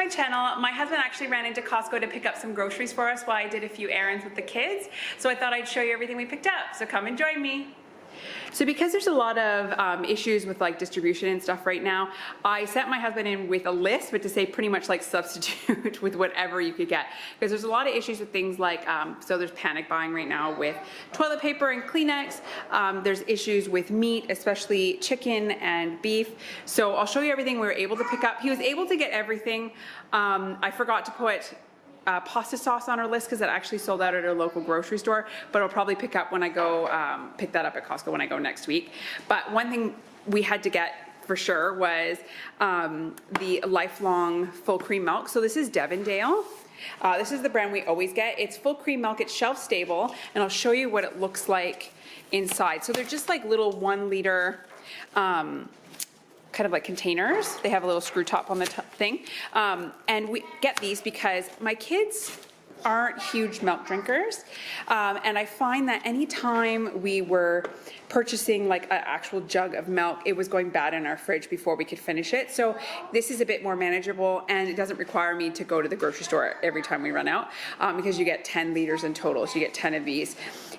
my channel. My husband actually ran into Costco to pick up some groceries for us while I did a few errands with the kids. So I thought I'd show you everything we picked up. So come and join me. So because there's a lot of issues with like distribution and stuff right now, I sent my husband in with a list, but to say pretty much like substitute with whatever you could get. Because there's a lot of issues with things like, so there's panic buying right now with toilet paper and Kleenex. There's issues with meat, especially chicken and beef. So I'll show you everything we were able to pick up. He was able to get everything. I forgot to put pasta sauce on our list because it actually sold out at our local grocery store, but I'll probably pick up when I go pick that up at Costco when I go next week. But one thing we had to get for sure was the lifelong full cream milk. So this is Devondale. This is the brand we always get. It's full cream milk, it's shelf stable, and I'll show you what it looks like inside. So they're just like little 1 liter kind of like containers. They have a little screw top on the thing. And we get these because my kids aren't huge milk drinkers. And I find that anytime we were purchasing like an actual jug of milk, it was going bad in our fridge before we could finish it. So this is a bit more manageable and it doesn't require me to go to the grocery store every time we run out because you get 10 liters in total. So you get 10 of these.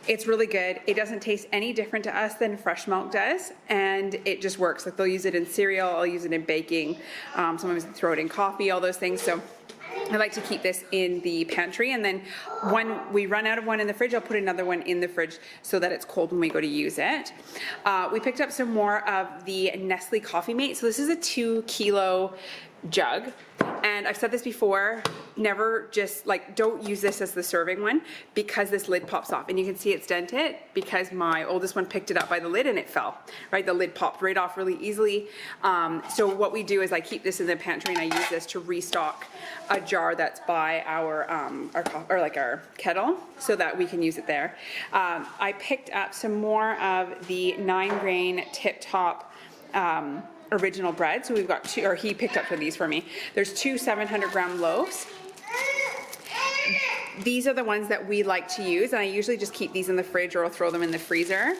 It's really good. It doesn't taste any different to us than fresh milk does, and it just works. Like they'll use it in cereal, I'll use it in baking, sometimes throw it in coffee, all those things. So I like to keep this in the pantry, and then when we run out of one in the fridge, I'll put another one in the fridge so that it's cold when we go to use it. We picked up some more of the Nestle Coffee Mate. So this is a 2 kilo jug, and I've said this before, never just like, don't use this as the serving one because this lid pops off, and you can see it's dented because my oldest one picked it up by the lid and it fell, right? The lid popped right off really easily. So what we do is I keep this in the pantry and I use this to restock a jar that's by our kettle so that we can use it there. I picked up some more of the 9-grain Tip Top original bread. So we've got 2, or he picked up for these for me. There's 2 700-gram loaves. These are the ones that we like to use, and I usually just keep these in the fridge or I'll throw them in the freezer.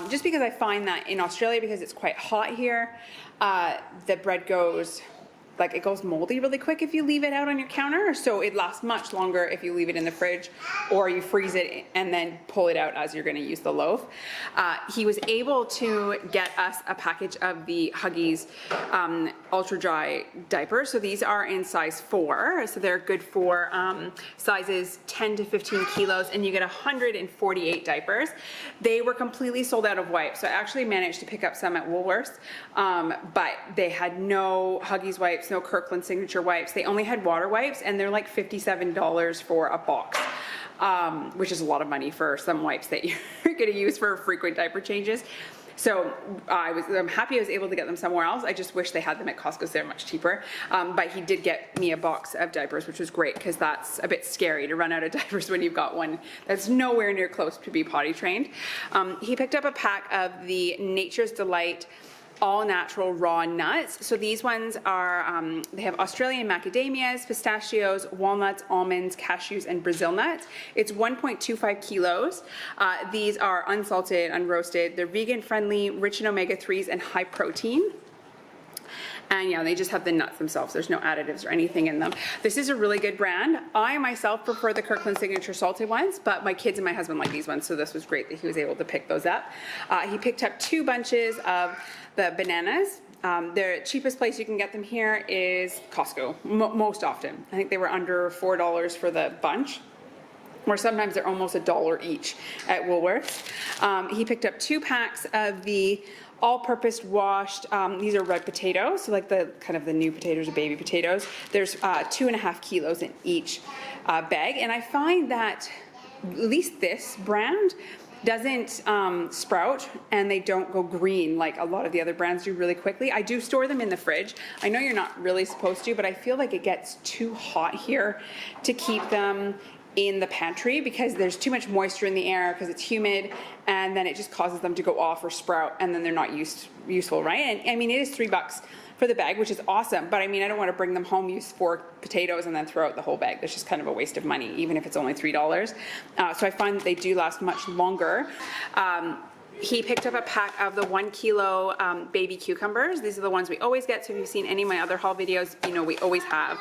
Just because I find that in Australia, because it's quite hot here, the bread goes, like it goes moldy really quick if you leave it out on your counter. So it lasts much longer if you leave it in the fridge or you freeze it and then pull it out as you're gonna use the loaf. He was able to get us a package of the Huggies ultra dry diapers. So these are in size 4. So they're good for sizes 10 to 15 kilos, and you get 148 diapers. They were completely sold out of wipes. So I actually managed to pick up some at Woolworths, but they had no Huggies wipes, no Kirkland signature wipes. They only had water wipes, and they're like $57 for a box, which is a lot of money for some wipes that you're going to use for frequent diaper changes. So I'm happy I was able to get them somewhere else. I just wish they had them at Costco, so they're much cheaper. But he did get me a box of diapers, which was great because that's a bit scary to run out of diapers when you've got one that's nowhere near close to be potty trained. He picked up a pack of the Nature's Delight all natural raw nuts. So these ones are, they have Australian macadamias, pistachios, walnuts, almonds, cashews, and Brazil nuts. It's 1.25 kilos. These are unsalted, unroasted. They're vegan friendly, rich in omega-3s, and high protein. And yeah, they just have the nuts themselves. There's no additives or anything in them. This is a really good brand. I myself prefer the Kirkland Signature salted ones, but my kids and my husband like these ones, so this was great that he was able to pick those up. He picked up 2 bunches of the bananas. The cheapest place you can get them here is Costco, most often. I think they were under $4 for the bunch, or sometimes they're almost $1 each at Woolworths. He picked up 2 packs of the all-purpose washed, these are red potatoes, so like the kind of the new potatoes or baby potatoes. There's 2.5 kilos in each bag, and I find that at least this brand doesn't sprout and they don't go green like a lot of the other brands do really quickly. I do store them in the fridge. I know you're not really supposed to, but I feel like it gets too hot here to keep them in the pantry because there's too much moisture in the air because it's humid, and then it just causes them to go off or sprout, and then they're not useful, right? And I mean, it is $3 for the bag, which is awesome, but I mean, I don't want to bring them home, use 4 potatoes, and then throw out the whole bag. That's just kind of a waste of money, even if it's only $3. So I find that they do last much longer. He picked up a pack of the 1 kilo baby cucumbers. These are the ones we always get, so if you've seen any of my other haul videos, you know we always have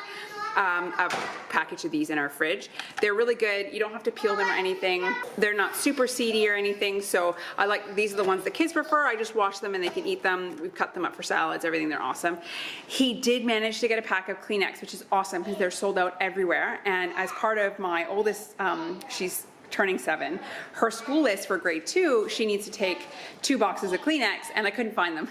a package of these in our fridge. They're really good. You don't have to peel them or anything. They're not super seedy or anything, so I like, these are the ones the kids prefer. I just wash them and they can eat them. We've cut them up for salads, everything. They're awesome. He did manage to get a pack of Kleenex, which is awesome because they're sold out everywhere. And as part of my oldest, she's turning 7, her school list for grade 2, she needs to take 2 boxes of Kleenex, and I couldn't find them.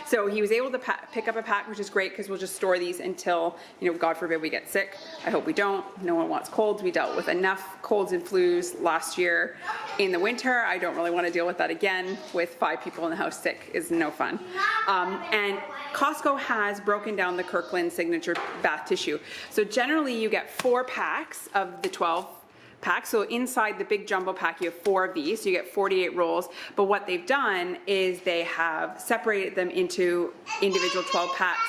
So he was able to pick up a pack, which is great because we'll just store these until, you know, God forbid we get sick. I hope we don't. No one wants colds. We dealt with enough colds and flus last year in the winter. I don't really want to deal with that again with 5 people in the house sick. Is no fun. And Costco has broken down the Kirkland Signature bath tissue. So generally you get 4 packs of the 12 pack. So inside the big jumbo pack, you have 4 of these. So you get 48 rolls. But what they've done is they have separated them into individual 12 packs.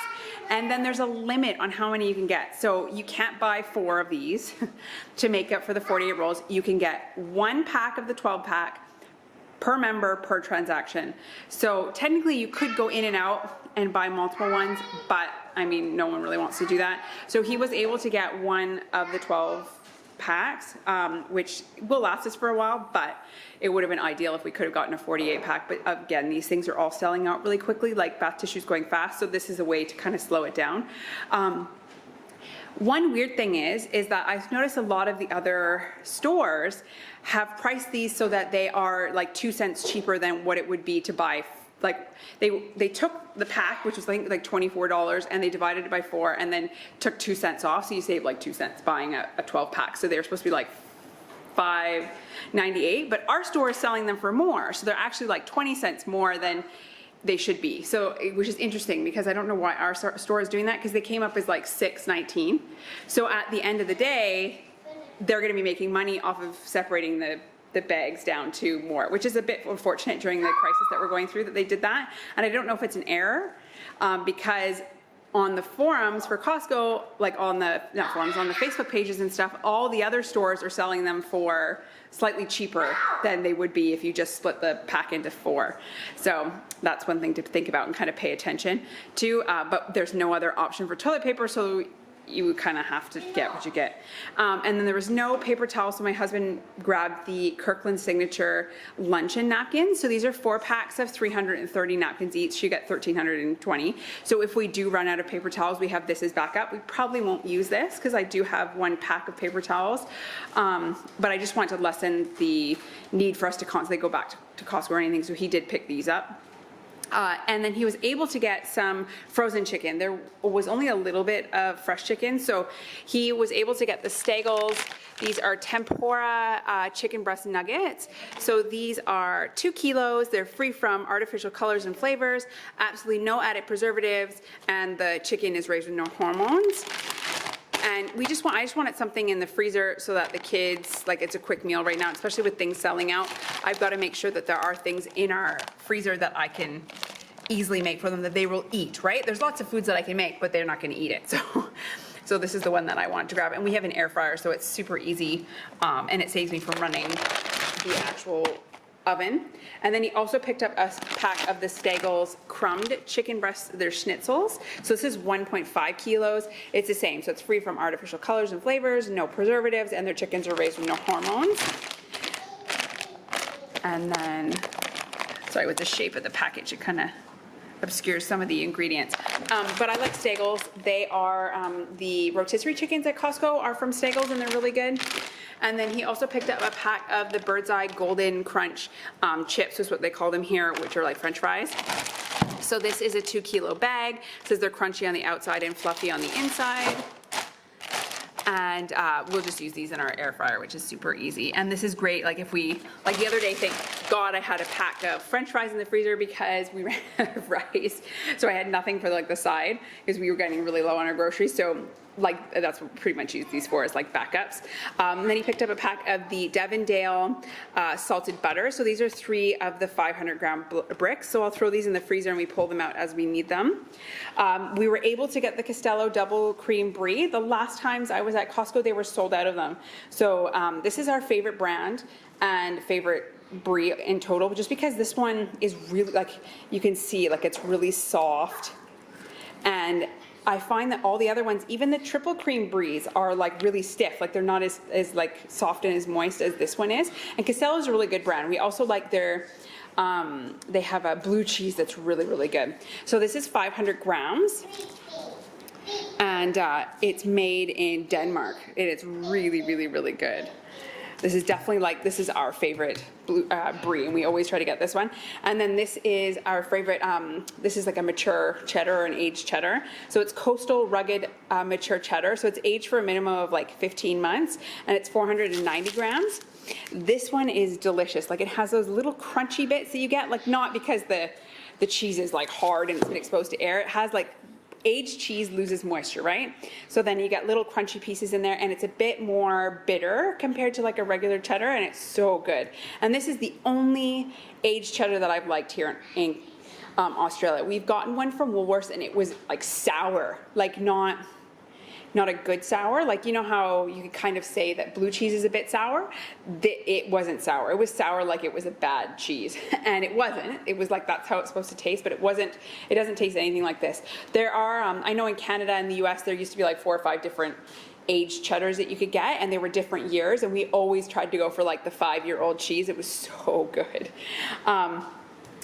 And then there's a limit on how many you can get. So you can't buy 4 of these to make up for the 48 rolls. You can get 1 pack of the 12 pack per member per transaction. So technically you could go in and out and buy multiple ones, but I mean, no one really wants to do that. So he was able to get 1 of the 12 packs, which will last us for a while, but it would have been ideal if we could have gotten a 48 pack. But again, these things are all selling out really quickly, like bath tissue's going fast, so this is a way to kind of slow it down. One weird thing is that I've noticed a lot of the other stores have priced these so that they are like 2 cents cheaper than what it would be to buy. Like they took the pack, which was I think like $24, and they divided it by 4 and then took 2 cents off. So you save like 2 cents buying a 12 pack. So they're supposed to be like $5.98, but our store is selling them for more. So they're actually like 20 cents more than they should be. So, which is interesting because I don't know why our store is doing that, because they came up as like $6.19. So at the end of the day, they're going to be making money off of separating the bags down to more, which is a bit unfortunate during the crisis that we're going through that they did that. And I don't know if it's an error, because on the forums for Costco, like on the, not forums, on the Facebook pages and stuff, all the other stores are selling them for slightly cheaper than they would be if you just split the pack into 4. So that's one thing to think about and kind of pay attention to, but there's no other option for toilet paper, so you kind of have to get what you get. And then there was no paper towel, so my husband grabbed the Kirkland Signature luncheon napkins. So these are 4 packs of 330 napkins each. You get 1,320. So if we do run out of paper towels, we have this as backup. We probably won't use this because I do have 1 pack of paper towels. But I just want to lessen the need for us to constantly go back to Costco or anything. So he did pick these up. And then he was able to get some frozen chicken. There was only a little bit of fresh chicken, so he was able to get the Steagles. These are tempura chicken breast nuggets. So these are 2 kilos. They're free from artificial colors and flavors, absolutely no added preservatives, and the chicken is raised with no hormones. And I just wanted something in the freezer so that the kids, like, it's a quick meal right now, especially with things selling out. I've got to make sure that there are things in our freezer that I can easily make for them that they will eat, right? There's lots of foods that I can make, but they're not going to eat it. So this is the one that I wanted to grab. And we have an air fryer, so it's super easy, and it saves me from running the actual oven. And then he also picked up a pack of the Steagles crumbed chicken breasts, they're schnitzels. So this is 1.5 kilos. It's the same, so it's free from artificial colors and flavors, no preservatives, and their chickens are raised with no hormones. And then, sorry, with the shape of the package, it kind of obscures some of the ingredients. But I like Steagles. They are, the rotisserie chickens at Costco are from Steagles, and they're really good. And then he also picked up a pack of the Bird's Eye Golden Crunch chips, is what they call them here, which are like French fries. So this is a 2 kilo bag. It says they're crunchy on the outside and fluffy on the inside. And we'll just use these in our air fryer, which is super easy. And this is great, like if we, like the other day, thank God I had a pack of French fries in the freezer because we ran out of rice. So I had nothing for like the side because we were getting really low on our groceries. So like that's what we pretty much use these for, is like backups. Then he picked up a pack of the Devondale salted butter. So these are 3 of the 500-gram bricks. So I'll throw these in the freezer and we pull them out as we need them. We were able to get the Castello double cream brie. The last times I was at Costco, they were sold out of them. So this is our favorite brand and favorite brie in total, just because this one is really, like, you can see, like, it's really soft. And I find that all the other ones, even the triple cream bries, are like really stiff. Like they're not as like soft and as moist as this one is. And Castello is a really good brand. We also like their, they have a blue cheese that's really, really good. So this is 500 grams. And it's made in Denmark. And it's really, really, really good. This is definitely like, this is our favorite brie, and we always try to get this one. And then this is our favorite, this is like a mature cheddar or an aged cheddar. So it's coastal rugged mature cheddar. So it's aged for a minimum of like 15 months, and it's 490 grams. This one is delicious. Like it has those little crunchy bits that you get, like not because the cheese is like hard and it's been exposed to air. It has like, aged cheese loses moisture, right? So then you get little crunchy pieces in there, and it's a bit more bitter compared to like a regular cheddar, and it's so good. And this is the only aged cheddar that I've liked here in Australia. We've gotten one from Woolworths, and it was like sour, like not a good sour. Like, you know how you can kind of say that blue cheese is a bit sour? It wasn't sour. It was sour like it was a bad cheese. And it wasn't. It was like that's how it's supposed to taste, but it doesn't taste anything like this. There are, I know in Canada and the US, there used to be like 4 or 5 different aged cheddars that you could get, and they were different years, and we always tried to go for like the 5-year-old cheese. It was so good.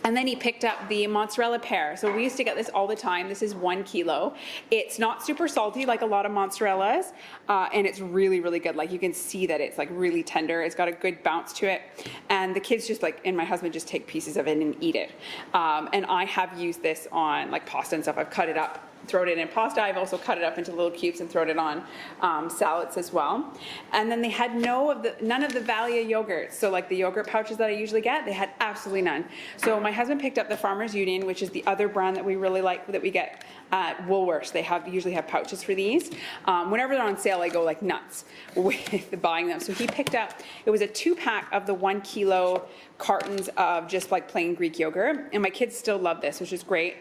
And then he picked up the mozzarella pear. So we used to get this all the time. This is 1 kilo. It's not super salty like a lot of mozzarellas, and it's really, really good. Like you can see that it's like really tender. It's got a good bounce to it. And the kids just like, and my husband just take pieces of it and eat it. And I have used this on like pasta and stuff. I've cut it up, thrown it in pasta. I've also cut it up into little cubes and thrown it on salads as well. And then they had none of the Valia yogurts. So like the yogurt pouches that I usually get, they had absolutely none. So my husband picked up the Farmers Union, which is the other brand that we really like that we get at Woolworths. They usually have pouches for these. Whenever they're on sale, I go like nuts with buying them. So he picked up, it was a 2-pack of the 1 kilo cartons of just like plain Greek yogurt. And my kids still love this, which is great.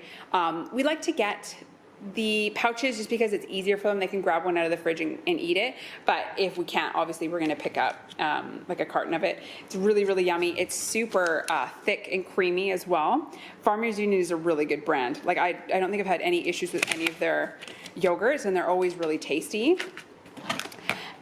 We like to get the pouches just because it's easier for them. They can grab one out of the fridge and eat it. But if we can't, obviously we're going to pick up like a carton of it. It's really, really yummy. It's super thick and creamy as well. Farmers Union is a really good brand. Like I don't think I've had any issues with any of their yogurts, and they're always really tasty.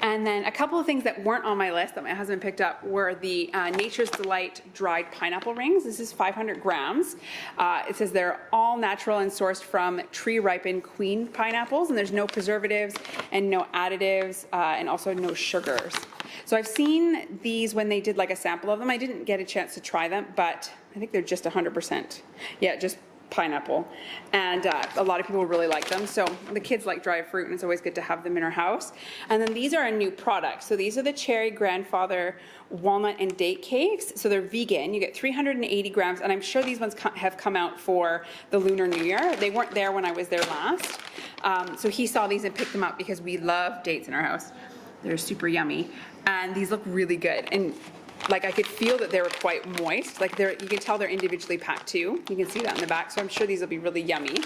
And then a couple of things that weren't on my list that my husband picked up were the Nature's Delight dried pineapple rings. This is 500 grams. It says they're all natural and sourced from tree-ripened queen pineapples, and there's no preservatives and no additives, and also no sugars. So I've seen these when they did like a sample of them. I didn't get a chance to try them, but I think they're just 100%. Yeah, just pineapple, and a lot of people really like them. So the kids like dried fruit, and it's always good to have them in our house. And then these are a new product. So these are the Cherry Grandfather walnut and date cakes. So they're vegan. You get 380 grams, and I'm sure these ones have come out for the Lunar New Year. They weren't there when I was there last. So he saw these and picked them up because we love dates in our house. They're super yummy, and these look really good. And like I could feel that they were quite moist. Like you can tell they're individually packed too. You can see that in the back. So I'm sure these will be really yummy.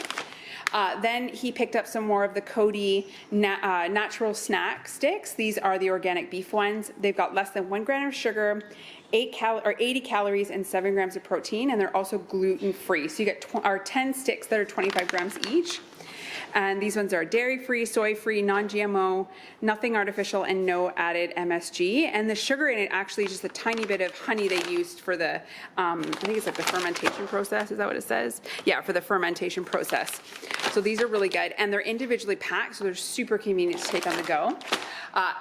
Then he picked up some more of the Cody natural snack sticks. These are the organic beef ones. They've got less than 1 gram of sugar, 80 calories, and 7 grams of protein, and they're also gluten-free. So you get 10 sticks that are 25 grams each. And these ones are dairy-free, soy-free, non-GMO, nothing artificial, and no added MSG. And the sugar in it actually is just a tiny bit of honey they used for the, I think it's like the fermentation process. Is that what it says? Yeah, for the fermentation process. So these are really good. And they're individually packed, so they're super convenient to take on the go.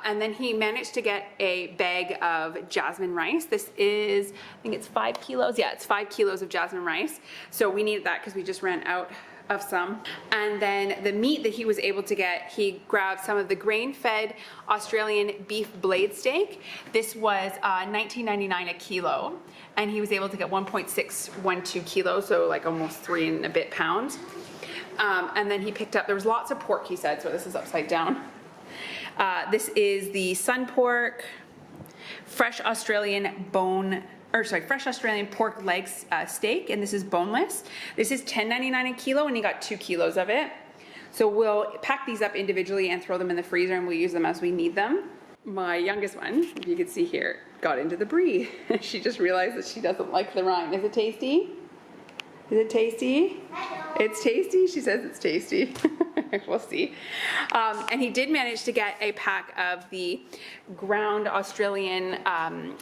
And then he managed to get a bag of jasmine rice. This is, I think it's 5 kilos. Yeah, it's 5 kilos of jasmine rice. So we needed that because we just ran out of some. And then the meat that he was able to get, he grabbed some of the grain-fed Australian beef blade steak. This was $19.99 a kilo, and he was able to get 1.612 kilos, so like almost 3 and a bit pounds. And then he picked up, there was lots of pork, he said, so this is upside down. This is the sun pork, fresh Australian pork leg steak, and this is boneless. This is $10.99 a kilo, and you got 2 kilos of it. So we'll pack these up individually and throw them in the freezer, and we'll use them as we need them. My youngest one, if you can see here, got into the brie. She just realized that she doesn't like the rind. Is it tasty? Is it tasty? Hello. It's tasty? She says it's tasty. We'll see. And he did manage to get a pack of the ground Australian,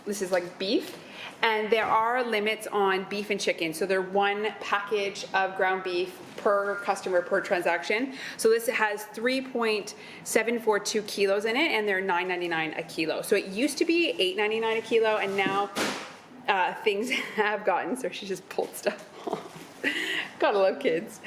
this is like beef. And there are limits on beef and chicken. So they're one package of ground beef per customer per transaction. So this has 3.742 kilos in it, and they're $9.99 a kilo. So it used to be $8.99 a kilo, and now things have gotten, so she just pulled stuff off. Gotta love kids.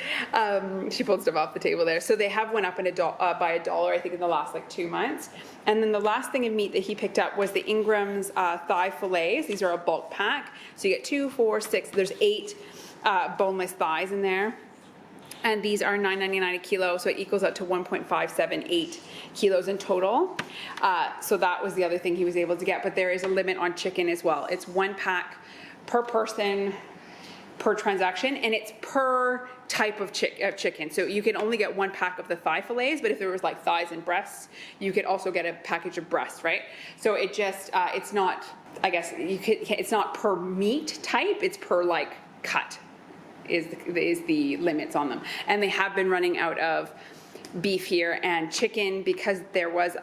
She pulled stuff off the table there. So they have went up in by $1, I think, in the last like 2 months. And then the last thing of meat that he picked up was the Ingram's thigh fillets. These are a bulk pack. So you get 2, 4, 6, there's 8 boneless thighs in there. And these are $9.99 a kilo, so it equals out to 1.578 kilos in total. So that was the other thing he was able to get, but there is a limit on chicken as well. It's 1 pack per person per transaction, and it's per type of chicken. So you can only get 1 pack of the thigh fillets, but if there was like thighs and breasts, you could also get a package of breasts, right? So it just, it's not, I guess, it's not per meat type, it's per like cut is the limits on them. And they have been running out of beef here and chicken because there was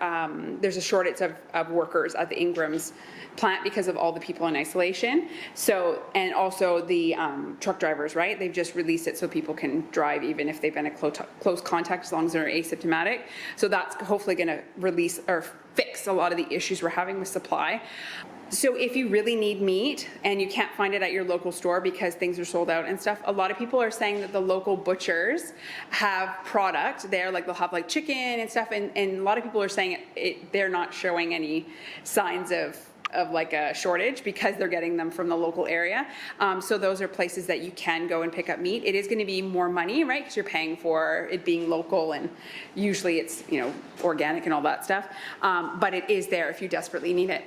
there's a shortage of workers at the Ingram's plant because of all the people in isolation. So, and also the truck drivers, right? They've just released it so people can drive even if they've been a close contact, as long as they're asymptomatic. So that's hopefully going to release or fix a lot of the issues we're having with supply. So if you really need meat and you can't find it at your local store because things are sold out and stuff, a lot of people are saying that the local butchers have product there, like they'll have like chicken and stuff, and a lot of people are saying they're not showing any signs of like a shortage because they're getting them from the local area. So those are places that you can go and pick up meat. It is going to be more money, right? Because you're paying for it being local, and usually it's, you know, organic and all that stuff. But it is there if you desperately need it.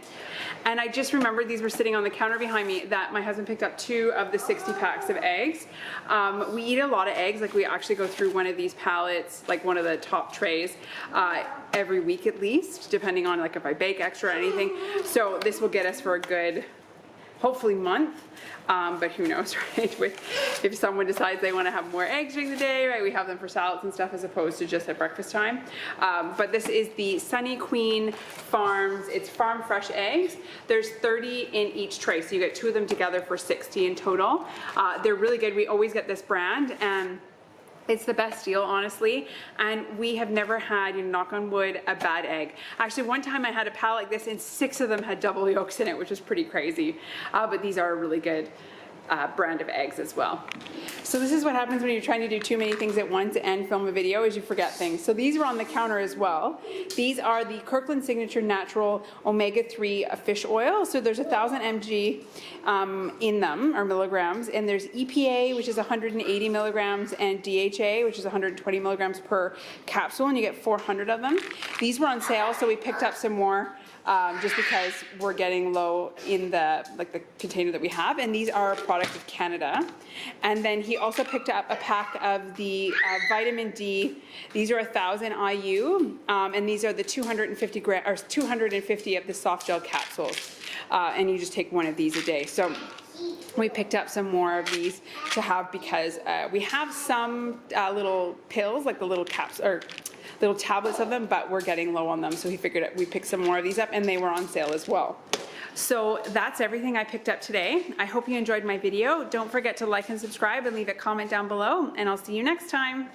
And I just remembered these were sitting on the counter behind me that my husband picked up 2 of the 60 packs of eggs. We eat a lot of eggs. Like we actually go through one of these pallets, like one of the top trays, every week at least, depending on like if I bake extra or anything. So this will get us for a good, hopefully, month. But who knows, right? If someone decides they want to have more eggs during the day, right? We have them for salads and stuff as opposed to just at breakfast time. But this is the Sunny Queen Farms. It's farm fresh eggs. There's 30 in each tray, so you get 2 of them together for 60 in total. They're really good. We always get this brand, and it's the best deal, honestly, and we have never had, you know, knock on wood, a bad egg. Actually, one time I had a pallet like this and 6 of them had double yolks in it, which was pretty crazy. But these are a really good brand of eggs as well. So this is what happens when you're trying to do too many things at once and film a video, is you forget things. So these were on the counter as well. These are the Kirkland Signature Natural Omega-3 fish oil. So there's 1,000 mg in them, or milligrams, and there's EPA, which is 180 milligrams, and DHA, which is 120 milligrams per capsule, and you get 400 of them. These were on sale, so we picked up some more. Just because we're getting low in the container that we have, and these are a product of Canada. And then he also picked up a pack of the vitamin D. These are 1,000 IU, and these are the 250 of the soft gel capsules, and you just take 1 of these a day. So we picked up some more of these to have because we have some little pills, like the little caps or little tablets of them, but we're getting low on them, so he figured we picked some more of these up, and they were on sale as well. So that's everything I picked up today. I hope you enjoyed my video. Don't forget to like and subscribe and leave a comment down below, and I'll see you next time.